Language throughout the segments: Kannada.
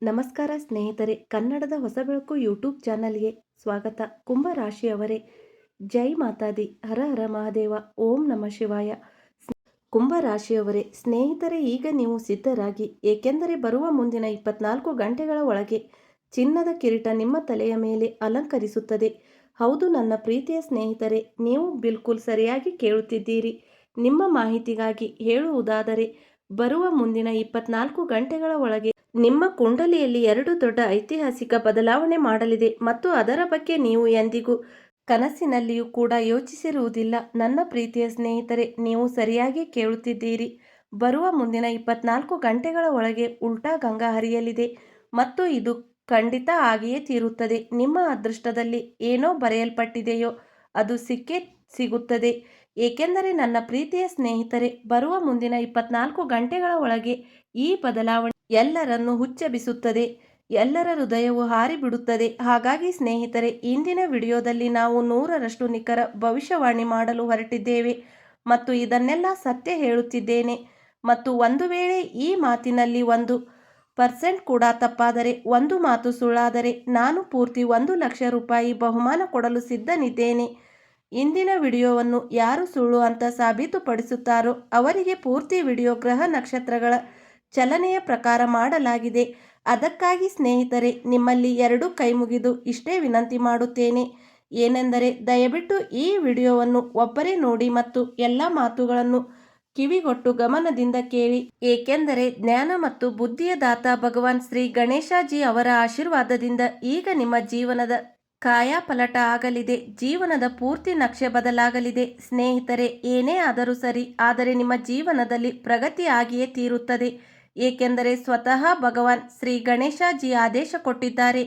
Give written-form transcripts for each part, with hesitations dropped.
ನಮಸ್ಕಾರ ಸ್ನೇಹಿತರೆ, ಕನ್ನಡದ ಹೊಸ ಬೆಳಕು ಯೂಟ್ಯೂಬ್ ಚಾನಲ್ಗೆ ಸ್ವಾಗತ. ಕುಂಭ ರಾಶಿಯವರೇ, ಜೈ ಮಾತಾದಿ, ಹರ ಹರ ಮಹಾದೇವ, ಓಂ ನಮಃ ಶಿವಾಯ. ಕುಂಭ ರಾಶಿಯವರೇ ಸ್ನೇಹಿತರೆ, ಈಗ ನೀವು ಸಿದ್ಧರಾಗಿ, ಏಕೆಂದರೆ ಬರುವ ಮುಂದಿನ 24 ಗಂಟೆಗಳ ಒಳಗೆ ಚಿನ್ನದ ಕಿರೀಟ ನಿಮ್ಮ ತಲೆಯ ಮೇಲೆ ಅಲಂಕರಿಸುತ್ತದೆ. ಹೌದು ನನ್ನ ಪ್ರೀತಿಯ ಸ್ನೇಹಿತರೆ, ನೀವು ಬಿಲ್ಕುಲ್ ಸರಿಯಾಗಿ ಕೇಳುತ್ತಿದ್ದೀರಿ. ನಿಮ್ಮ ಮಾಹಿತಿಗಾಗಿ ಹೇಳುವುದಾದರೆ, ಬರುವ ಮುಂದಿನ 24 ಗಂಟೆಗಳ ಒಳಗೆ ನಿಮ್ಮ ಕುಂಡಲಿಯಲ್ಲಿ 2 ದೊಡ್ಡ ಐತಿಹಾಸಿಕ ಬದಲಾವಣೆ ಮಾಡಲಿದೆ ಮತ್ತು ಅದರ ಬಗ್ಗೆ ನೀವು ಎಂದಿಗೂ ಕನಸಿನಲ್ಲಿಯೂ ಕೂಡ ಯೋಚಿಸಿರುವುದಿಲ್ಲ. ನನ್ನ ಪ್ರೀತಿಯ ಸ್ನೇಹಿತರೆ, ನೀವು ಸರಿಯಾಗಿ ಕೇಳುತ್ತಿದ್ದೀರಿ. ಬರುವ ಮುಂದಿನ 24 ಗಂಟೆಗಳ ಒಳಗೆ ಉಲ್ಟಾ ಗಂಗಾ ಹರಿಯಲಿದೆ ಮತ್ತು ಇದು ಖಂಡಿತ ಆಗಿಯೇ ತೀರುತ್ತದೆ. ನಿಮ್ಮ ಅದೃಷ್ಟದಲ್ಲಿ ಏನೋ ಬರೆಯಲ್ಪಟ್ಟಿದೆಯೋ ಅದು ಸಿಕ್ಕೇ ಸಿಗುತ್ತದೆ. ಏಕೆಂದರೆ ನನ್ನ ಪ್ರೀತಿಯ ಸ್ನೇಹಿತರೆ, ಬರುವ ಮುಂದಿನ 24 ಗಂಟೆಗಳ ಒಳಗೆ ಈ ಬದಲಾವಣೆ ಎಲ್ಲರನ್ನು ಹುಚ್ಚೆಬ್ಬಿಸುತ್ತದೆ. ಎಲ್ಲರ ಹೃದಯವು ಹಾರಿಬಿಡುತ್ತದೆ. ಹಾಗಾಗಿ ಸ್ನೇಹಿತರೆ, ಇಂದಿನ ವಿಡಿಯೋದಲ್ಲಿ ನಾವು 100ರಷ್ಟು ನಿಖರ ಭವಿಷ್ಯವಾಣಿ ಮಾಡಲು ಹೊರಟಿದ್ದೇವೆ ಮತ್ತು ಇದನ್ನೆಲ್ಲ ಸತ್ಯ ಹೇಳುತ್ತಿದ್ದೇನೆ. ಮತ್ತು ಒಂದು ವೇಳೆ ಈ ಮಾತಿನಲ್ಲಿ 1% ಕೂಡ ತಪ್ಪಾದರೆ, ಒಂದು ಮಾತು ಸುಳ್ಳಾದರೆ, ನಾನು ಪೂರ್ತಿ 1 ಲಕ್ಷ ರೂಪಾಯಿ ಬಹುಮಾನ ಕೊಡಲು ಸಿದ್ಧನಿದ್ದೇನೆ. ಇಂದಿನ ವಿಡಿಯೋವನ್ನು ಯಾರು ಸುಳ್ಳು ಅಂತ ಸಾಬೀತುಪಡಿಸುತ್ತಾರೋ ಅವರಿಗೆ ಪೂರ್ತಿ ವಿಡಿಯೋ ಗ್ರಹ ನಕ್ಷತ್ರಗಳ ಚಲನೆಯ ಪ್ರಕಾರ ಮಾಡಲಾಗಿದೆ. ಅದಕ್ಕಾಗಿ ಸ್ನೇಹಿತರೆ, ನಿಮ್ಮಲ್ಲಿ 2 ಕೈ ಮುಗಿದು ಇಷ್ಟೇ ವಿನಂತಿ ಮಾಡುತ್ತೇನೆ. ಏನೆಂದರೆ, ದಯವಿಟ್ಟು ಈ ವಿಡಿಯೋವನ್ನು ಒಬ್ಬರೇ ನೋಡಿ ಮತ್ತು ಎಲ್ಲ ಮಾತುಗಳನ್ನು ಕಿವಿಗೊಟ್ಟು ಗಮನದಿಂದ ಕೇಳಿ. ಏಕೆಂದರೆ ಜ್ಞಾನ ಮತ್ತು ಬುದ್ಧಿಯ ದಾತ ಭಗವಾನ್ ಶ್ರೀ ಗಣೇಶಜಿ ಅವರ ಆಶೀರ್ವಾದದಿಂದ ಈಗ ನಿಮ್ಮ ಜೀವನದ ಕಾಯಾಪಲಟ ಆಗಲಿದೆ. ಜೀವನದ ಪೂರ್ತಿ ನಕ್ಷೆ ಬದಲಾಗಲಿದೆ. ಸ್ನೇಹಿತರೆ, ಏನೇ ಆದರೂ ಸರಿ, ಆದರೆ ನಿಮ್ಮ ಜೀವನದಲ್ಲಿ ಪ್ರಗತಿ ಆಗಿಯೇ ತೀರುತ್ತದೆ. ಏಕೆಂದರೆ ಸ್ವತಃ ಭಗವಾನ್ ಶ್ರೀ ಗಣೇಶಜಿ ಆದೇಶ ಕೊಟ್ಟಿದ್ದಾರೆ.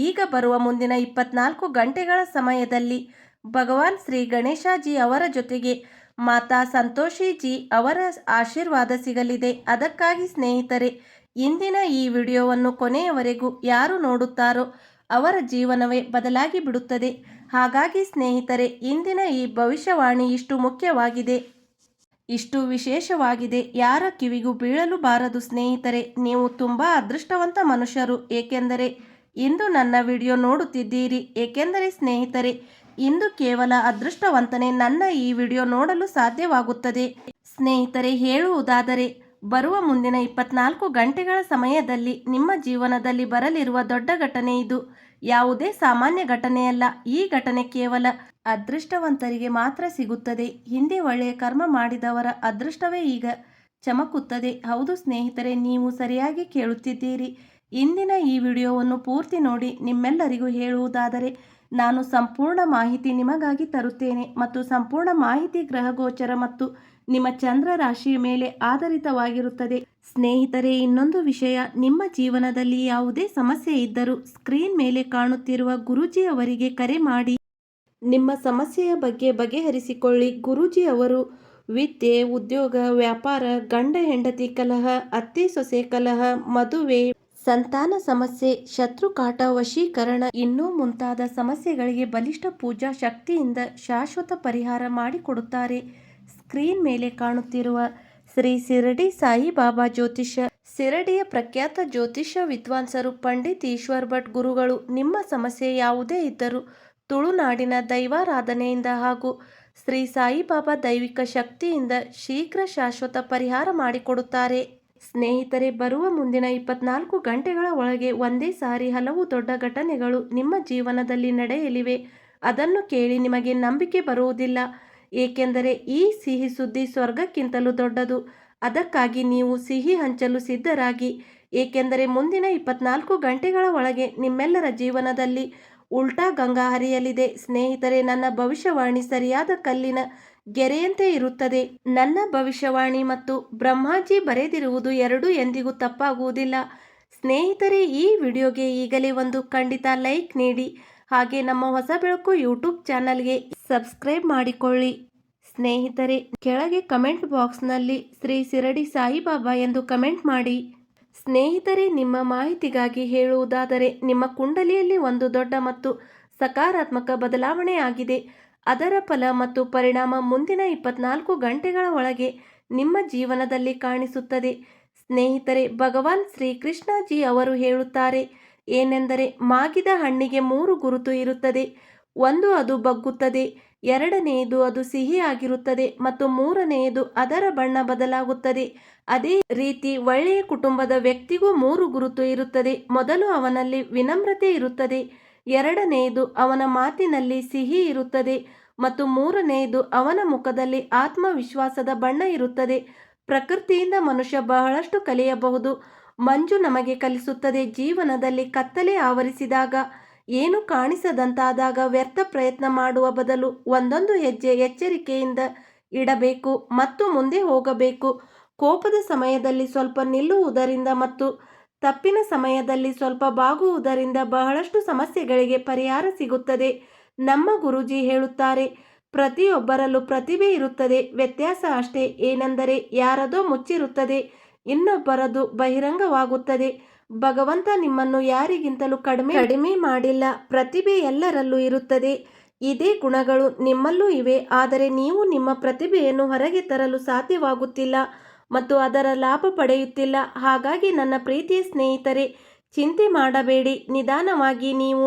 ಈಗ ಬರುವ ಮುಂದಿನ 24 ಗಂಟೆಗಳ ಸಮಯದಲ್ಲಿ ಭಗವಾನ್ ಶ್ರೀ ಗಣೇಶಜಿ ಅವರ ಜೊತೆಗೆ ಮಾತಾ ಸಂತೋಷಿಜಿ ಅವರ ಆಶೀರ್ವಾದ ಸಿಗಲಿದೆ. ಅದಕ್ಕಾಗಿ ಸ್ನೇಹಿತರೆ, ಇಂದಿನ ಈ ವಿಡಿಯೋವನ್ನು ಕೊನೆಯವರೆಗೂ ಯಾರು ನೋಡುತ್ತಾರೋ ಅವರ ಜೀವನವೇ ಬದಲಾಗಿ ಬಿಡುತ್ತದೆ. ಹಾಗಾಗಿ ಸ್ನೇಹಿತರೆ, ಇಂದಿನ ಈ ಭವಿಷ್ಯವಾಣಿ ಇಷ್ಟು ಮುಖ್ಯವಾಗಿದೆ, ಇಷ್ಟು ವಿಶೇಷವಾಗಿದೆ, ಯಾರ ಕಿವಿಗೂ ಬೀಳಲು ಬಾರದು. ಸ್ನೇಹಿತರೆ, ನೀವು ತುಂಬ ಅದೃಷ್ಟವಂತ ಮನುಷ್ಯರು. ಏಕೆಂದರೆ ಇಂದು ನನ್ನ ವಿಡಿಯೋ ನೋಡುತ್ತಿದ್ದೀರಿ. ಏಕೆಂದರೆ ಸ್ನೇಹಿತರೆ, ಇಂದು ಕೇವಲ ಅದೃಷ್ಟವಂತನೇ ನನ್ನ ಈ ವಿಡಿಯೋ ನೋಡಲು ಸಾಧ್ಯವಾಗುತ್ತದೆ. ಸ್ನೇಹಿತರೆ, ಹೇಳುವುದಾದರೆ, ಬರುವ ಮುಂದಿನ 24 ಗಂಟೆಗಳ ಸಮಯದಲ್ಲಿ ನಿಮ್ಮ ಜೀವನದಲ್ಲಿ ಬರಲಿರುವ ದೊಡ್ಡ ಘಟನೆ ಇದು. ಯಾವುದೇ ಸಾಮಾನ್ಯ ಘಟನೆಯಲ್ಲ. ಈ ಘಟನೆ ಕೇವಲ ಅದೃಷ್ಟವಂತರಿಗೆ ಮಾತ್ರ ಸಿಗುತ್ತದೆ. ಹಿಂದೆ ಒಳ್ಳೆಯ ಕರ್ಮ ಮಾಡಿದವರ ಅದೃಷ್ಟವೇ ಈಗ ಚಮಕುತ್ತದೆ. ಹೌದು ಸ್ನೇಹಿತರೆ, ನೀವು ಸರಿಯಾಗಿ ಕೇಳುತ್ತಿದ್ದೀರಿ. ಇಂದಿನ ಈ ವಿಡಿಯೋವನ್ನು ಪೂರ್ತಿ ನೋಡಿ. ನಿಮ್ಮೆಲ್ಲರಿಗೂ ಹೇಳುವುದಾದರೆ, ನಾನು ಸಂಪೂರ್ಣ ಮಾಹಿತಿ ನಿಮಗಾಗಿ ತರುತ್ತೇನೆ ಮತ್ತು ಸಂಪೂರ್ಣ ಮಾಹಿತಿ ಗ್ರಹಗೋಚರ ಮತ್ತು ನಿಮ್ಮ ಚಂದ್ರ ರಾಶಿಯ ಮೇಲೆ ಆಧಾರಿತವಾಗಿರುತ್ತದೆ. ಸ್ನೇಹಿತರೆ, ಇನ್ನೊಂದು ವಿಷಯ, ನಿಮ್ಮ ಜೀವನದಲ್ಲಿ ಯಾವುದೇ ಸಮಸ್ಯೆ ಇದ್ದರೂ ಸ್ಕ್ರೀನ್ ಮೇಲೆ ಕಾಣುತ್ತಿರುವ ಗುರೂಜಿ ಅವರಿಗೆ ಕರೆ ಮಾಡಿ ನಿಮ್ಮ ಸಮಸ್ಯೆಯ ಬಗ್ಗೆ ಬಗೆಹರಿಸಿಕೊಳ್ಳಿ. ಗುರೂಜಿ ಅವರು ವಿದ್ಯೆ, ಉದ್ಯೋಗ, ವ್ಯಾಪಾರ, ಗಂಡ ಹೆಂಡತಿ ಕಲಹ, ಅತ್ತೆ ಸೊಸೆ ಕಲಹ, ಮದುವೆ, ಸಂತಾನ ಸಮಸ್ಯೆ, ಶತ್ರುಕಾಟ, ವಶೀಕರಣ ಇನ್ನೂ ಮುಂತಾದ ಸಮಸ್ಯೆಗಳಿಗೆ ಬಲಿಷ್ಠ ಪೂಜಾ ಶಕ್ತಿಯಿಂದ ಶಾಶ್ವತ ಪರಿಹಾರ ಮಾಡಿಕೊಡುತ್ತಾರೆ. ಸ್ಕ್ರೀನ್ ಮೇಲೆ ಕಾಣುತ್ತಿರುವ ಶ್ರೀ ಶಿರಡಿ ಸಾಯಿಬಾಬಾ ಜ್ಯೋತಿಷ್ಯ, ಶಿರಡಿಯ ಪ್ರಖ್ಯಾತ ಜ್ಯೋತಿಷ್ಯ ವಿದ್ವಾಂಸರು ಪಂಡಿತ್ ಈಶ್ವರ್ ಭಟ್ ಗುರುಗಳು ನಿಮ್ಮ ಸಮಸ್ಯೆ ಯಾವುದೇ ಇದ್ದರೂ ತುಳುನಾಡಿನ ದೈವಾರಾಧನೆಯಿಂದ ಹಾಗೂ ಶ್ರೀ ಸಾಯಿಬಾಬಾ ದೈವಿಕ ಶಕ್ತಿಯಿಂದ ಶೀಘ್ರ ಶಾಶ್ವತ ಪರಿಹಾರ ಮಾಡಿಕೊಡುತ್ತಾರೆ. ಸ್ನೇಹಿತರೆ, ಬರುವ ಮುಂದಿನ 24 ಗಂಟೆಗಳ ಒಳಗೆ ಒಂದೇ ಸಾರಿ ಹಲವು ದೊಡ್ಡ ಘಟನೆಗಳು ನಿಮ್ಮ ಜೀವನದಲ್ಲಿ ನಡೆಯಲಿವೆ. ಅದನ್ನು ಕೇಳಿ ನಿಮಗೆ ನಂಬಿಕೆ ಬರುವುದಿಲ್ಲ. ಏಕೆಂದರೆ ಈ ಸಿಹಿ ಸುದ್ದಿ ಸ್ವರ್ಗಕ್ಕಿಂತಲೂ ದೊಡ್ಡದು. ಅದಕ್ಕಾಗಿ ನೀವು ಸಿಹಿ ಹಂಚಲು ಸಿದ್ಧರಾಗಿ. ಏಕೆಂದರೆ ಮುಂದಿನ 24 ಗಂಟೆಗಳ ಒಳಗೆ ನಿಮ್ಮೆಲ್ಲರ ಜೀವನದಲ್ಲಿ ಉಲ್ಟಾ ಗಂಗಾ ಹರಿಯಲಿದೆ. ಸ್ನೇಹಿತರೆ, ನನ್ನ ಭವಿಷ್ಯವಾಣಿ ಸರಿಯಾದ ಕಲ್ಲಿನ ಗೆರೆಯಂತೆ ಇರುತ್ತದೆ. ನನ್ನ ಭವಿಷ್ಯವಾಣಿ ಮತ್ತು ಬ್ರಹ್ಮಾಜಿ ಬರೆದಿರುವುದು ಎರಡೂ ಎಂದಿಗೂ ತಪ್ಪಾಗುವುದಿಲ್ಲ. ಸ್ನೇಹಿತರೆ, ಈ ವಿಡಿಯೋಗೆ ಈಗಲೇ ಒಂದು ಖಂಡಿತ ಲೈಕ್ ನೀಡಿ. ಹಾಗೆ ನಮ್ಮ ಹೊಸ ಬೆಳಕು ಯೂಟ್ಯೂಬ್ ಚಾನಲ್ಗೆ ಸಬ್ಸ್ಕ್ರೈಬ್ ಮಾಡಿಕೊಳ್ಳಿ. ಸ್ನೇಹಿತರೆ, ಕೆಳಗೆ ಕಮೆಂಟ್ ಬಾಕ್ಸ್ನಲ್ಲಿ ಶ್ರೀ ಶಿರಡಿ ಸಾಯಿಬಾಬಾ ಎಂದು ಕಮೆಂಟ್ ಮಾಡಿ. ಸ್ನೇಹಿತರೆ, ನಿಮ್ಮ ಮಾಹಿತಿಗಾಗಿ ಹೇಳುವುದಾದರೆ, ನಿಮ್ಮ ಕುಂಡಲಿಯಲ್ಲಿ ಒಂದು ದೊಡ್ಡ ಮತ್ತು ಸಕಾರಾತ್ಮಕ ಬದಲಾವಣೆ ಆಗಿದೆ. ಅದರ ಫಲ ಮತ್ತು ಪರಿಣಾಮ ಮುಂದಿನ 24 ಗಂಟೆಗಳ ಒಳಗೆ ನಿಮ್ಮ ಜೀವನದಲ್ಲಿ ಕಾಣಿಸುತ್ತದೆ. ಸ್ನೇಹಿತರೆ, ಭಗವಾನ್ ಶ್ರೀಕೃಷ್ಣಜಿ ಅವರು ಹೇಳುತ್ತಾರೆ ಏನೆಂದರೆ, ಮಾಗಿದ ಹಣ್ಣಿಗೆ 3 ಗುರುತು ಇರುತ್ತದೆ. ಒಂದು, ಅದು ಬಗ್ಗುತ್ತದೆ. ಎರಡನೆಯದು, ಅದು ಸಿಹಿಯಾಗಿರುತ್ತದೆ. ಮತ್ತು ಮೂರನೆಯದು, ಅದರ ಬಣ್ಣ ಬದಲಾಗುತ್ತದೆ. ಅದೇ ರೀತಿ ಒಳ್ಳೆಯ ಕುಟುಂಬದ ವ್ಯಕ್ತಿಗೂ 3 ಗುರುತು ಇರುತ್ತದೆ. ಮೊದಲು, ಅವನಲ್ಲಿ ವಿನಮ್ರತೆ ಇರುತ್ತದೆ. ಎರಡನೆಯದು, ಅವನ ಮಾತಿನಲ್ಲಿ ಸಿಹಿ ಇರುತ್ತದೆ. ಮತ್ತು ಮೂರನೆಯದು, ಅವನ ಮುಖದಲ್ಲಿ ಆತ್ಮವಿಶ್ವಾಸದ ಬಣ್ಣ ಇರುತ್ತದೆ. ಪ್ರಕೃತಿಯಿಂದ ಮನುಷ್ಯ ಬಹಳಷ್ಟು ಕಲಿಯಬಹುದು. ಮಂಜು ನಮಗೆ ಕಲಿಸುತ್ತದೆ, ಜೀವನದಲ್ಲಿ ಕತ್ತಲೆ ಆವರಿಸಿದಾಗ, ಏನು ಕಾಣಿಸದಂತಾದಾಗ ವ್ಯರ್ಥ ಪ್ರಯತ್ನ ಮಾಡುವ ಬದಲು ಒಂದೊಂದು ಹೆಜ್ಜೆ ಎಚ್ಚರಿಕೆಯಿಂದ ಇಡಬೇಕು ಮತ್ತು ಮುಂದೆ ಹೋಗಬೇಕು. ಕೋಪದ ಸಮಯದಲ್ಲಿ ಸ್ವಲ್ಪ ನಿಲ್ಲುವುದರಿಂದ ಮತ್ತು ತಪ್ಪಿನ ಸಮಯದಲ್ಲಿ ಸ್ವಲ್ಪ ಬಾಗುವುದರಿಂದ ಬಹಳಷ್ಟು ಸಮಸ್ಯೆಗಳಿಗೆ ಪರಿಹಾರ ಸಿಗುತ್ತದೆ. ನಮ್ಮ ಗುರೂಜಿ ಹೇಳುತ್ತಾರೆ, ಪ್ರತಿಯೊಬ್ಬರಲ್ಲೂ ಪ್ರತಿಭೆ ಇರುತ್ತದೆ. ವ್ಯತ್ಯಾಸ ಅಷ್ಟೇ ಏನೆಂದರೆ, ಯಾರದೋ ಮುಚ್ಚಿರುತ್ತದೆ, ಇನ್ನೊಬ್ಬರದು ಬಹಿರಂಗವಾಗುತ್ತದೆ. ಭಗವಂತ ನಿಮ್ಮನ್ನು ಯಾರಿಗಿಂತಲೂ ಕಡಿಮೆ ಮಾಡಿಲ್ಲ. ಪ್ರತಿಭೆ ಎಲ್ಲರಲ್ಲೂ ಇರುತ್ತದೆ. ಇದೇ ಗುಣಗಳು ನಿಮ್ಮಲ್ಲೂ ಇವೆ. ಆದರೆ ನೀವು ನಿಮ್ಮ ಪ್ರತಿಭೆಯನ್ನು ಹೊರಗೆ ತರಲು ಸಾಧ್ಯವಾಗುತ್ತಿಲ್ಲ ಮತ್ತು ಅದರ ಲಾಭ ಪಡೆಯುತ್ತಿಲ್ಲ. ಹಾಗಾಗಿ ನನ್ನ ಪ್ರೀತಿಯ ಸ್ನೇಹಿತರೆ, ಚಿಂತೆ ಮಾಡಬೇಡಿ. ನಿಧಾನವಾಗಿ ನೀವು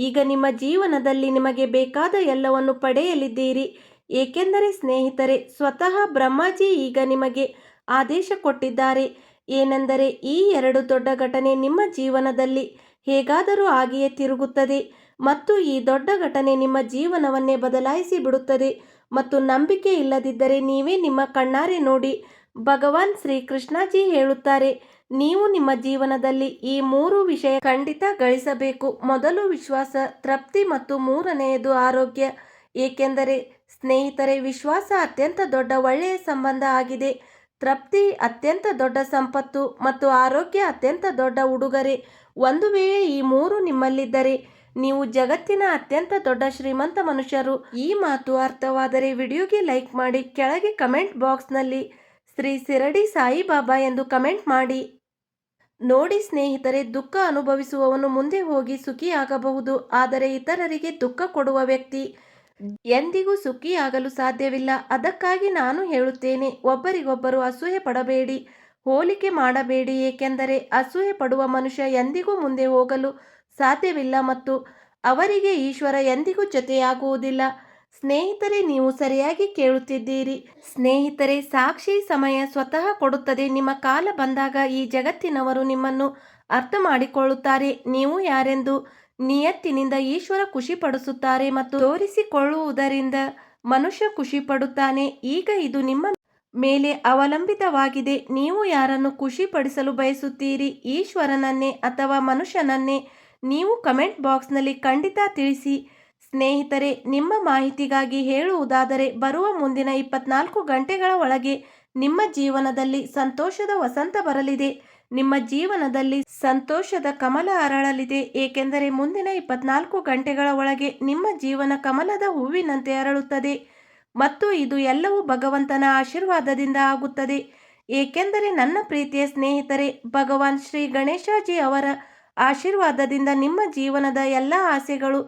ಈಗ ನಿಮ್ಮ ಜೀವನದಲ್ಲಿ ನಿಮಗೆ ಬೇಕಾದ ಎಲ್ಲವನ್ನು ಪಡೆಯಲಿದ್ದೀರಿ. ಏಕೆಂದರೆ ಸ್ನೇಹಿತರೆ, ಸ್ವತಃ ಬ್ರಹ್ಮಾಜಿ ಈಗ ನಿಮಗೆ ಆದೇಶ ಕೊಟ್ಟಿದ್ದಾರೆ. ಏನೆಂದರೆ, ಈ 2 ದೊಡ್ಡ ಘಟನೆ ನಿಮ್ಮ ಜೀವನದಲ್ಲಿ ಹೇಗಾದರೂ ಆಗಿಯೇ ತಿರುಗುತ್ತದೆ ಮತ್ತು ಈ ದೊಡ್ಡ ಘಟನೆ ನಿಮ್ಮ ಜೀವನವನ್ನೇ ಬದಲಾಯಿಸಿ ಬಿಡುತ್ತದೆ. ಮತ್ತು ನಂಬಿಕೆ ಇಲ್ಲದಿದ್ದರೆ ನೀವೇ ನಿಮ್ಮ ಕಣ್ಣಾರೆ ನೋಡಿ. ಭಗವಾನ್ ಶ್ರೀಕೃಷ್ಣಜಿ ಹೇಳುತ್ತಾರೆ, ನೀವು ನಿಮ್ಮ ಜೀವನದಲ್ಲಿ ಈ 3 ವಿಷಯ ಖಂಡಿತ ಗಳಿಸಬೇಕು. ಮೊದಲು ವಿಶ್ವಾಸ, ತೃಪ್ತಿ ಮತ್ತು ಮೂರನೆಯದು ಆರೋಗ್ಯ. ಏಕೆಂದರೆ ಸ್ನೇಹಿತರೆ, ವಿಶ್ವಾಸ ಅತ್ಯಂತ ದೊಡ್ಡ ಒಳ್ಳೆಯ ಸಂಬಂಧ ಆಗಿದೆ. ತೃಪ್ತಿ ಅತ್ಯಂತ ದೊಡ್ಡ ಸಂಪತ್ತು ಮತ್ತು ಆರೋಗ್ಯ ಅತ್ಯಂತ ದೊಡ್ಡ ಉಡುಗೊರೆ. ಒಂದು ವೇಳೆ ಈ 3 ನಿಮ್ಮಲ್ಲಿದ್ದರೆ ನೀವು ಜಗತ್ತಿನ ಅತ್ಯಂತ ದೊಡ್ಡ ಶ್ರೀಮಂತ ಮನುಷ್ಯರು. ಈ ಮಾತು ಅರ್ಥವಾದರೆ ವಿಡಿಯೋಗೆ ಲೈಕ್ ಮಾಡಿ. ಕೆಳಗೆ ಕಮೆಂಟ್ ಬಾಕ್ಸ್ನಲ್ಲಿ ಶ್ರೀ ಶಿರಡಿ ಸಾಯಿಬಾಬಾ ಎಂದು ಕಮೆಂಟ್ ಮಾಡಿ. ನೋಡಿ ಸ್ನೇಹಿತರೆ, ದುಃಖ ಅನುಭವಿಸುವವನು ಮುಂದೆ ಹೋಗಿ ಸುಖಿಯಾಗಬಹುದು. ಆದರೆ ಇತರರಿಗೆ ದುಃಖ ಕೊಡುವ ವ್ಯಕ್ತಿ ಎಂದಿಗೂ ಸುಖಿಯಾಗಲು ಸಾಧ್ಯವಿಲ್ಲ. ಅದಕ್ಕಾಗಿ ನಾನು ಹೇಳುತ್ತೇನೆ, ಒಬ್ಬರಿಗೊಬ್ಬರು ಅಸೂಯೆ ಪಡಬೇಡಿ, ಹೋಲಿಕೆ ಮಾಡಬೇಡಿ. ಏಕೆಂದರೆ ಅಸೂಯೆ ಪಡುವ ಮನುಷ್ಯ ಎಂದಿಗೂ ಮುಂದೆ ಹೋಗಲು ಸಾಧ್ಯವಿಲ್ಲ ಮತ್ತು ಅವರಿಗೆ ಈಶ್ವರ ಎಂದಿಗೂ ಜೊತೆಯಾಗುವುದಿಲ್ಲ. ಸ್ನೇಹಿತರೆ, ನೀವು ಸರಿಯಾಗಿ ಕೇಳುತ್ತಿದ್ದೀರಿ. ಸ್ನೇಹಿತರೆ, ಸಾಕ್ಷಿ ಸಮಯ ಸ್ವತಃ ಕೊಡುತ್ತದೆ. ನಿಮ್ಮ ಕಾಲ ಬಂದಾಗ ಈ ಜಗತ್ತಿನವರು ನಿಮ್ಮನ್ನು ಅರ್ಥ ಮಾಡಿಕೊಳ್ಳುತ್ತಾರೆ. ನೀವು ಯಾರೆಂದು ನಿಯತ್ತಿನಿಂದ ಈಶ್ವರ ಖುಷಿಪಡಿಸುತ್ತಾರೆ ಮತ್ತು ತೋರಿಸಿಕೊಳ್ಳುವುದರಿಂದ ಮನುಷ್ಯ ಖುಷಿಪಡುತ್ತಾನೆ. ಈಗ ಇದು ನಿಮ್ಮ ಮೇಲೆ ಅವಲಂಬಿತವಾಗಿದೆ. ನೀವು ಯಾರನ್ನು ಖುಷಿಪಡಿಸಲು ಬಯಸುತ್ತೀರಿ, ಈಶ್ವರನನ್ನೇ ಅಥವಾ ಮನುಷ್ಯನನ್ನೇ? ನೀವು ಕಮೆಂಟ್ ಬಾಕ್ಸ್ನಲ್ಲಿ ಖಂಡಿತ ತಿಳಿಸಿ. ಸ್ನೇಹಿತರೆ, ನಿಮ್ಮ ಮಾಹಿತಿಗಾಗಿ ಹೇಳುವುದಾದರೆ, ಬರುವ ಮುಂದಿನ 24 ಗಂಟೆಗಳ ಒಳಗೆ ನಿಮ್ಮ ಜೀವನದಲ್ಲಿ ಸಂತೋಷದ ವಸಂತ ಬರಲಿದೆ. ನಿಮ್ಮ ಜೀವನದಲ್ಲಿ ಸಂತೋಷದ ಕಮಲ ಅರಳಲಿದೆ. ಏಕೆಂದರೆ ಮುಂದಿನ 24 ಗಂಟೆಗಳ ಒಳಗೆ ನಿಮ್ಮ ಜೀವನ ಕಮಲದ ಹೂವಿನಂತೆ ಅರಳುತ್ತದೆ ಮತ್ತು ಇದು ಎಲ್ಲವೂ ಭಗವಂತನ ಆಶೀರ್ವಾದದಿಂದ ಆಗುತ್ತದೆ. ಏಕೆಂದರೆ ನನ್ನ ಪ್ರೀತಿಯ ಸ್ನೇಹಿತರೆ, ಭಗವಾನ್ ಶ್ರೀ ಗಣೇಶಜಿ ಅವರ ಆಶೀರ್ವಾದದಿಂದ ನಿಮ್ಮ ಜೀವನದ ಎಲ್ಲ ಆಸೆಗಳು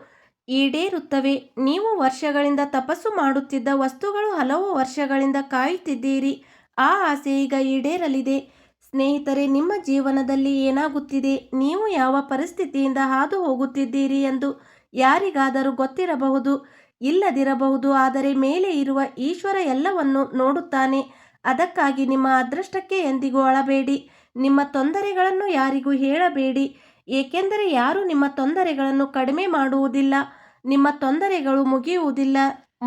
ಈಡೇರುತ್ತವೆ. ನೀವು ವರ್ಷಗಳಿಂದ ತಪಸ್ಸು ಮಾಡುತ್ತಿದ್ದ ವಸ್ತುಗಳು ಹಲವು ವರ್ಷಗಳಿಂದ ಕಾಯುತ್ತಿದ್ದೀರಿ. ಆ ಆಸೆ ಈಗ ಈಡೇರಲಿದೆ. ಸ್ನೇಹಿತರೆ, ನಿಮ್ಮ ಜೀವನದಲ್ಲಿ ಏನಾಗುತ್ತಿದೆ, ನೀವು ಯಾವ ಪರಿಸ್ಥಿತಿಯಿಂದ ಹಾದು ಹೋಗುತ್ತಿದ್ದೀರಿ ಎಂದು ಯಾರಿಗಾದರೂ ಗೊತ್ತಿರಬಹುದು, ಇಲ್ಲದಿರಬಹುದು. ಆದರೆ ಮೇಲೆ ಇರುವ ಈಶ್ವರ ಎಲ್ಲವನ್ನು ನೋಡುತ್ತಾನೆ. ಅದಕ್ಕಾಗಿ ನಿಮ್ಮ ಅದೃಷ್ಟಕ್ಕೆ ಎಂದಿಗೂ ಅಳಬೇಡಿ. ನಿಮ್ಮ ತೊಂದರೆಗಳನ್ನು ಯಾರಿಗೂ ಹೇಳಬೇಡಿ. ಏಕೆಂದರೆ ಯಾರೂ ನಿಮ್ಮ ತೊಂದರೆಗಳನ್ನು ಕಡಿಮೆ ಮಾಡುವುದಿಲ್ಲ. ನಿಮ್ಮ ತೊಂದರೆಗಳು ಮುಗಿಯುವುದಿಲ್ಲ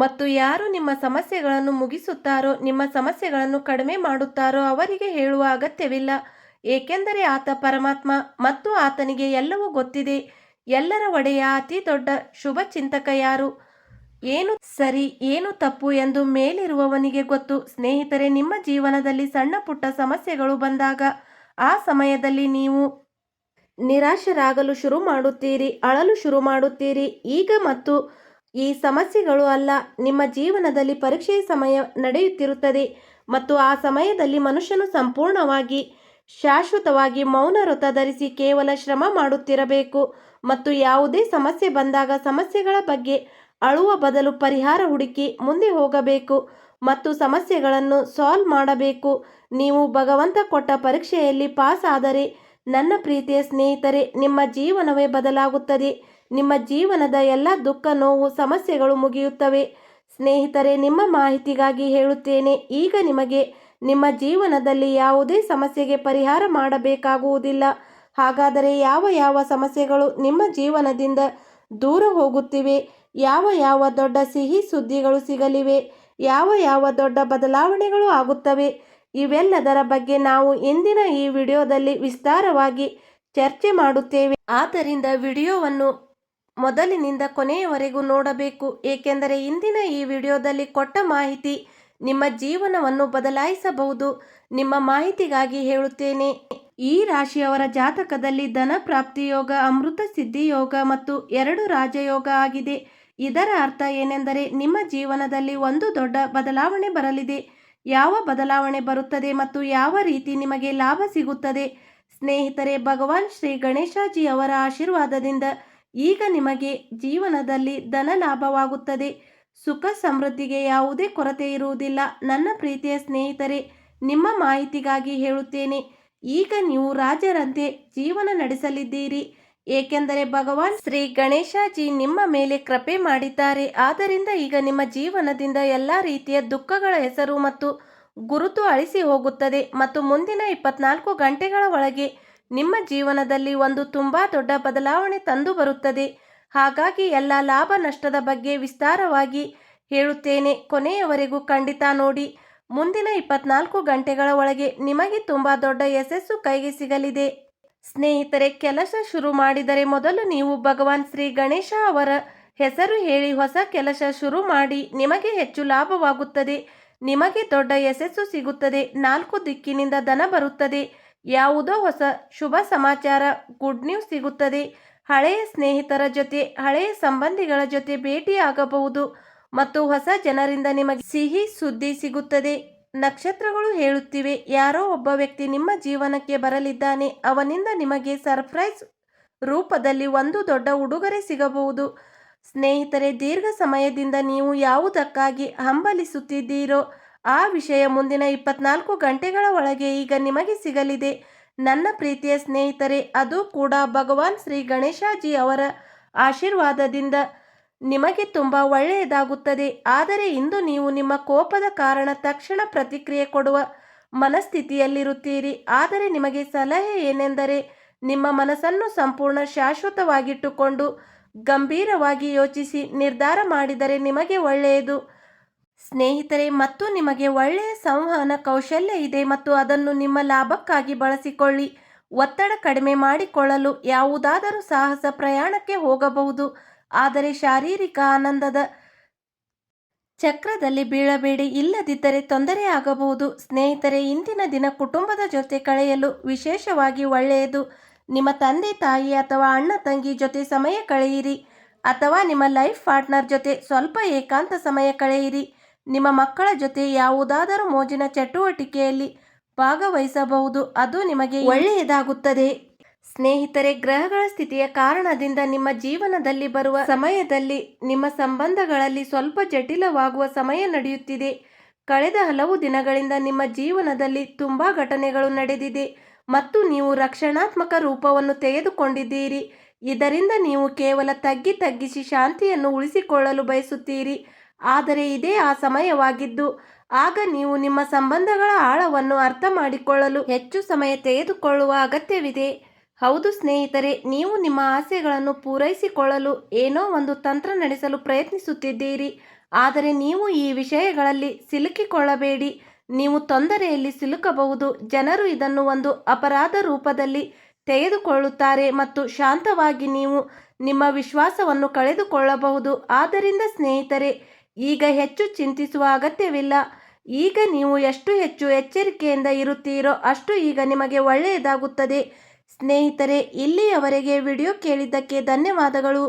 ಮತ್ತು ಯಾರು ನಿಮ್ಮ ಸಮಸ್ಯೆಗಳನ್ನು ಮುಗಿಸುತ್ತಾರೋ, ನಿಮ್ಮ ಸಮಸ್ಯೆಗಳನ್ನು ಕಡಿಮೆ ಮಾಡುತ್ತಾರೋ ಅವರಿಗೆ ಹೇಳುವ ಅಗತ್ಯವಿಲ್ಲ. ಏಕೆಂದರೆ ಆತ ಪರಮಾತ್ಮ ಮತ್ತು ಆತನಿಗೆ ಎಲ್ಲವೂ ಗೊತ್ತಿದೆ. ಎಲ್ಲರ ಒಡೆಯ ಅತಿ ದೊಡ್ಡ ಶುಭ ಚಿಂತಕ ಯಾರು, ಏನು ಸರಿ ಏನು ತಪ್ಪು ಎಂದು ಮೇಲಿರುವವನಿಗೆ ಗೊತ್ತು. ಸ್ನೇಹಿತರೆ, ನಿಮ್ಮ ಜೀವನದಲ್ಲಿ ಸಣ್ಣ ಪುಟ್ಟ ಸಮಸ್ಯೆಗಳು ಬಂದಾಗ ಆ ಸಮಯದಲ್ಲಿ ನೀವು ನಿರಾಶರಾಗಲು ಶುರು ಮಾಡುತ್ತೀರಿ, ಅಳಲು ಶುರು ಮಾಡುತ್ತೀರಿ. ಈಗ ಮತ್ತು ಈ ಸಮಸ್ಯೆಗಳು ಅಲ್ಲ, ನಿಮ್ಮ ಜೀವನದಲ್ಲಿ ಪರೀಕ್ಷೆಯ ಸಮಯ ನಡೆಯುತ್ತಿರುತ್ತದೆ ಮತ್ತು ಆ ಸಮಯದಲ್ಲಿ ಮನುಷ್ಯನು ಸಂಪೂರ್ಣವಾಗಿ ಶಾಶ್ವತವಾಗಿ ಮೌನ ವ್ರತ ಧರಿಸಿ ಕೇವಲ ಶ್ರಮ ಮಾಡುತ್ತಿರಬೇಕು ಮತ್ತು ಯಾವುದೇ ಸಮಸ್ಯೆ ಬಂದಾಗ ಸಮಸ್ಯೆಗಳ ಬಗ್ಗೆ ಅಳುವ ಬದಲು ಪರಿಹಾರ ಹುಡುಕಿ ಮುಂದೆ ಹೋಗಬೇಕು. ಮತ್ತು ಸಮಸ್ಯೆಗಳನ್ನು ಸಾಲ್ವ್ ಮಾಡಬೇಕು. ನೀವು ಭಗವಂತ ಕೊಟ್ಟ ಪರೀಕ್ಷೆಯಲ್ಲಿ ಪಾಸ್ ಆದರೆ ನನ್ನ ಪ್ರೀತಿಯ ಸ್ನೇಹಿತರೆ, ನಿಮ್ಮ ಜೀವನವೇ ಬದಲಾಗುತ್ತದೆ. ನಿಮ್ಮ ಜೀವನದ ಎಲ್ಲ ದುಃಖ, ನೋವು, ಸಮಸ್ಯೆಗಳು ಮುಗಿಯುತ್ತವೆ. ಸ್ನೇಹಿತರೆ, ನಿಮ್ಮ ಮಾಹಿತಿಗಾಗಿ ಹೇಳುತ್ತೇನೆ, ಈಗ ನಿಮಗೆ ನಿಮ್ಮ ಜೀವನದಲ್ಲಿ ಯಾವುದೇ ಸಮಸ್ಯೆಗೆ ಪರಿಹಾರ ಮಾಡಬೇಕಾಗುವುದಿಲ್ಲ. ಹಾಗಾದರೆ ಯಾವ ಯಾವ ಸಮಸ್ಯೆಗಳು ನಿಮ್ಮ ಜೀವನದಿಂದ ದೂರ ಹೋಗುತ್ತಿವೆ? ಯಾವ ಯಾವ ದೊಡ್ಡ ಸಿಹಿ ಸುದ್ದಿಗಳು ಸಿಗಲಿವೆ? ಯಾವ ಯಾವ ದೊಡ್ಡ ಬದಲಾವಣೆಗಳು ಆಗುತ್ತವೆ? ಇವೆಲ್ಲದರ ಬಗ್ಗೆ ನಾವು ಇಂದಿನ ಈ ವಿಡಿಯೋದಲ್ಲಿ ವಿಸ್ತಾರವಾಗಿ ಚರ್ಚೆ ಮಾಡುತ್ತೇವೆ. ಆದ್ದರಿಂದ ವಿಡಿಯೋವನ್ನು ಮೊದಲಿನಿಂದ ಕೊನೆಯವರೆಗೂ ನೋಡಬೇಕು, ಏಕೆಂದರೆ ಇಂದಿನ ಈ ವಿಡಿಯೋದಲ್ಲಿ ಕೊಟ್ಟ ಮಾಹಿತಿ ನಿಮ್ಮ ಜೀವನವನ್ನು ಬದಲಾಯಿಸಬಹುದು. ನಿಮ್ಮ ಮಾಹಿತಿಗಾಗಿ ಹೇಳುತ್ತೇನೆ, ಈ ರಾಶಿಯವರ ಜಾತಕದಲ್ಲಿ ಧನ ಪ್ರಾಪ್ತಿ ಯೋಗ, ಅಮೃತ ಸಿದ್ಧಿ ಯೋಗ ಮತ್ತು 2 ರಾಜಯೋಗ ಆಗಿದೆ. ಇದರ ಅರ್ಥ ಏನೆಂದರೆ ನಿಮ್ಮ ಜೀವನದಲ್ಲಿ ಒಂದು ದೊಡ್ಡ ಬದಲಾವಣೆ ಬರಲಿದೆ. ಯಾವ ಬದಲಾವಣೆ ಬರುತ್ತದೆ ಮತ್ತು ಯಾವ ರೀತಿ ನಿಮಗೆ ಲಾಭ ಸಿಗುತ್ತದೆ? ಸ್ನೇಹಿತರೆ, ಭಗವಾನ್ ಶ್ರೀ ಗಣೇಶಜಿ ಅವರ ಆಶೀರ್ವಾದದಿಂದ ಈಗ ನಿಮಗೆ ಜೀವನದಲ್ಲಿ ಧನ ಲಾಭವಾಗುತ್ತದೆ. ಸುಖ ಸಮೃದ್ಧಿಗೆ ಯಾವುದೇ ಕೊರತೆ ಇರುವುದಿಲ್ಲ. ನನ್ನ ಪ್ರೀತಿಯ ಸ್ನೇಹಿತರೆ, ನಿಮ್ಮ ಮಾಹಿತಿಗಾಗಿ ಹೇಳುತ್ತೇನೆ, ಈಗ ನೀವು ರಾಜರಂತೆ ಜೀವನ ನಡೆಸಲಿದ್ದೀರಿ, ಏಕೆಂದರೆ ಭಗವಾನ್ ಶ್ರೀ ಗಣೇಶಜಿ ನಿಮ್ಮ ಮೇಲೆ ಕೃಪೆ ಮಾಡಿದ್ದಾರೆ. ಆದ್ದರಿಂದ ಈಗ ನಿಮ್ಮ ಜೀವನದಿಂದ ಎಲ್ಲ ರೀತಿಯ ದುಃಖಗಳ ಹೆಸರು ಮತ್ತು ಗುರುತು ಅಳಿಸಿ ಹೋಗುತ್ತದೆ ಮತ್ತು ಮುಂದಿನ 24 ಗಂಟೆಗಳ ಒಳಗೆ ನಿಮ್ಮ ಜೀವನದಲ್ಲಿ ಒಂದು ತುಂಬಾ ದೊಡ್ಡ ಬದಲಾವಣೆ ತಂದು ಬರುತ್ತದೆ. ಹಾಗಾಗಿ ಎಲ್ಲ ಲಾಭ ನಷ್ಟದ ಬಗ್ಗೆ ವಿಸ್ತಾರವಾಗಿ ಹೇಳುತ್ತೇನೆ, ಕೊನೆಯವರೆಗೂ ಖಂಡಿತ ನೋಡಿ. ಮುಂದಿನ 24 ಗಂಟೆಗಳ ಒಳಗೆ ನಿಮಗೆ ತುಂಬಾ ದೊಡ್ಡ ಯಶಸ್ಸು ಕೈಗೆ ಸಿಗಲಿದೆ. ಸ್ನೇಹಿತರೆ, ಕೆಲಸ ಶುರು ಮಾಡಿದರೆ ಮೊದಲು ನೀವು ಭಗವಾನ್ ಶ್ರೀ ಗಣೇಶ ಅವರ ಹೆಸರು ಹೇಳಿ ಹೊಸ ಕೆಲಸ ಶುರು ಮಾಡಿ. ನಿಮಗೆ ಹೆಚ್ಚು ಲಾಭವಾಗುತ್ತದೆ, ನಿಮಗೆ ದೊಡ್ಡ ಯಶಸ್ಸು ಸಿಗುತ್ತದೆ, 4 ದಿಕ್ಕಿನಿಂದ ಧನ ಬರುತ್ತದೆ, ಯಾವುದೋ ಹೊಸ ಶುಭ ಸಮಾಚಾರ, ಗುಡ್ ನ್ಯೂಸ್ ಸಿಗುತ್ತದೆ. ಹಳೆಯ ಸ್ನೇಹಿತರ ಜೊತೆ, ಹಳೆಯ ಸಂಬಂಧಿಗಳ ಜೊತೆ ಭೇಟಿಯಾಗಬಹುದು ಮತ್ತು ಹೊಸ ಜನರಿಂದ ನಿಮಗೆ ಸಿಹಿ ಸುದ್ದಿ ಸಿಗುತ್ತದೆ. ನಕ್ಷತ್ರಗಳು ಹೇಳುತ್ತಿವೆ, ಯಾರೋ ಒಬ್ಬ ವ್ಯಕ್ತಿ ನಿಮ್ಮ ಜೀವನಕ್ಕೆ ಬರಲಿದ್ದಾನೆ. ಅವನಿಂದ ನಿಮಗೆ ಸರ್ಪ್ರೈಸ್ ರೂಪದಲ್ಲಿ ಒಂದು ದೊಡ್ಡ ಉಡುಗೊರೆ ಸಿಗಬಹುದು. ಸ್ನೇಹಿತರೆ, ದೀರ್ಘ ಸಮಯದಿಂದ ನೀವು ಯಾವುದಕ್ಕಾಗಿ ಹಂಬಲಿಸುತ್ತಿದ್ದೀರೋ ಆ ವಿಷಯ ಮುಂದಿನ 24 ಗಂಟೆಗಳ ಒಳಗೆ ಈಗ ನಿಮಗೆ ಸಿಗಲಿದೆ. ನನ್ನ ಪ್ರೀತಿಯ ಸ್ನೇಹಿತರೆ, ಅದು ಕೂಡ ಭಗವಾನ್ ಶ್ರೀ ಗಣೇಶಜಿ ಅವರ ಆಶೀರ್ವಾದದಿಂದ ನಿಮಗೆ ತುಂಬ ಒಳ್ಳೆಯದಾಗುತ್ತದೆ. ಆದರೆ ಇಂದು ನೀವು ನಿಮ್ಮ ಕೋಪದ ಕಾರಣ ತಕ್ಷಣ ಪ್ರತಿಕ್ರಿಯೆ ಕೊಡುವ ಮನಸ್ಥಿತಿಯಲ್ಲಿರುತ್ತೀರಿ. ಆದರೆ ನಿಮಗೆ ಸಲಹೆ ಏನೆಂದರೆ, ನಿಮ್ಮ ಮನಸ್ಸನ್ನು ಸಂಪೂರ್ಣ ಶಾಶ್ವತವಾಗಿಟ್ಟುಕೊಂಡು ಗಂಭೀರವಾಗಿ ಯೋಚಿಸಿ ನಿರ್ಧಾರ ಮಾಡಿದರೆ ನಿಮಗೆ ಒಳ್ಳೆಯದು. ಸ್ನೇಹಿತರೆ, ಮತ್ತು ನಿಮಗೆ ಒಳ್ಳೆಯ ಸಂವಹನ ಕೌಶಲ್ಯ ಇದೆ ಮತ್ತು ಅದನ್ನು ನಿಮ್ಮ ಲಾಭಕ್ಕಾಗಿ ಬಳಸಿಕೊಳ್ಳಿ. ಒತ್ತಡ ಕಡಿಮೆ ಮಾಡಿಕೊಳ್ಳಲು ಯಾವುದಾದರೂ ಸಾಹಸ ಪ್ರಯಾಣಕ್ಕೆ ಹೋಗಬಹುದು, ಆದರೆ ಶಾರೀರಿಕ ಆನಂದದ ಚಕ್ರದಲ್ಲಿ ಬೀಳಬೇಡಿ, ಇಲ್ಲದಿದ್ದರೆ ತೊಂದರೆಯಾಗಬಹುದು. ಸ್ನೇಹಿತರೆ, ಇಂದಿನ ದಿನ ಕುಟುಂಬದ ಜೊತೆ ಕಳೆಯಲು ವಿಶೇಷವಾಗಿ ಒಳ್ಳೆಯದು. ನಿಮ್ಮ ತಂದೆ ತಾಯಿ ಅಥವಾ ಅಣ್ಣ ತಂಗಿ ಜೊತೆ ಸಮಯ ಕಳೆಯಿರಿ, ಅಥವಾ ನಿಮ್ಮ ಲೈಫ್ ಪಾರ್ಟ್ನರ್ ಜೊತೆ ಸ್ವಲ್ಪ ಏಕಾಂತ ಸಮಯ ಕಳೆಯಿರಿ. ನಿಮ್ಮ ಮಕ್ಕಳ ಜೊತೆ ಯಾವುದಾದರೂ ಮೋಜಿನ ಚಟುವಟಿಕೆಯಲ್ಲಿ ಭಾಗವಹಿಸಬಹುದು, ಅದು ನಿಮಗೆ ಒಳ್ಳೆಯದಾಗುತ್ತದೆ. ಸ್ನೇಹಿತರೆ, ಗ್ರಹಗಳ ಸ್ಥಿತಿಯ ಕಾರಣದಿಂದ ನಿಮ್ಮ ಜೀವನದಲ್ಲಿ ಬರುವ ಸಮಯದಲ್ಲಿ ನಿಮ್ಮ ಸಂಬಂಧಗಳಲ್ಲಿ ಸ್ವಲ್ಪ ಜಟಿಲವಾಗುವ ಸಮಯ ನಡೆಯುತ್ತಿದೆ. ಕಳೆದ ಹಲವು ದಿನಗಳಿಂದ ನಿಮ್ಮ ಜೀವನದಲ್ಲಿ ತುಂಬಾ ಘಟನೆಗಳು ನಡೆದಿದೆ ಮತ್ತು ನೀವು ರಕ್ಷಣಾತ್ಮಕ ರೂಪವನ್ನು ತೆಗೆದುಕೊಂಡಿದ್ದೀರಿ. ಇದರಿಂದ ನೀವು ಕೇವಲ ತಗ್ಗಿಸಿ ಶಾಂತಿಯನ್ನು ಉಳಿಸಿಕೊಳ್ಳಲು ಬಯಸುತ್ತೀರಿ. ಆದರೆ ಇದೇ ಆ ಸಮಯವಾಗಿದ್ದು, ಆಗ ನೀವು ನಿಮ್ಮ ಸಂಬಂಧಗಳ ಆಳವನ್ನು ಅರ್ಥ ಮಾಡಿಕೊಳ್ಳಲು ಹೆಚ್ಚು ಸಮಯ ತೆಗೆದುಕೊಳ್ಳುವ ಅಗತ್ಯವಿದೆ. ಹೌದು ಸ್ನೇಹಿತರೆ, ನೀವು ನಿಮ್ಮ ಆಸೆಗಳನ್ನು ಪೂರೈಸಿಕೊಳ್ಳಲು ಏನೋ ಒಂದು ತಂತ್ರ ನಡೆಸಲು ಪ್ರಯತ್ನಿಸುತ್ತಿದ್ದೀರಿ. ಆದರೆ ನೀವು ಈ ವಿಷಯಗಳಲ್ಲಿ ಸಿಲುಕಿಕೊಳ್ಳಬೇಡಿ, ನೀವು ತೊಂದರೆಯಲ್ಲಿ ಸಿಲುಕಬಹುದು. ಜನರು ಇದನ್ನು ಒಂದು ಅಪರಾಧ ರೂಪದಲ್ಲಿ ತೆಗೆದುಕೊಳ್ಳುತ್ತಾರೆ ಮತ್ತು ಶಾಂತವಾಗಿ ನೀವು ನಿಮ್ಮ ವಿಶ್ವಾಸವನ್ನು ಕಳೆದುಕೊಳ್ಳಬಹುದು. ಆದ್ದರಿಂದ ಸ್ನೇಹಿತರೆ, ಈಗ ಹೆಚ್ಚು ಚಿಂತಿಸುವ ಅಗತ್ಯವಿಲ್ಲ. ಈಗ ನೀವು ಎಷ್ಟು ಹೆಚ್ಚು ಎಚ್ಚರಿಕೆಯಿಂದ ಇರುತ್ತೀರೋ ಅಷ್ಟು ಈಗ ನಿಮಗೆ ಒಳ್ಳೆಯದಾಗುತ್ತದೆ. ಸ್ನೇಹಿತರೆ, ಇಲ್ಲಿಯವರೆಗೆ ವಿಡಿಯೋ ಕೇಳಿದ್ದಕ್ಕೆ ಧನ್ಯವಾದಗಳು.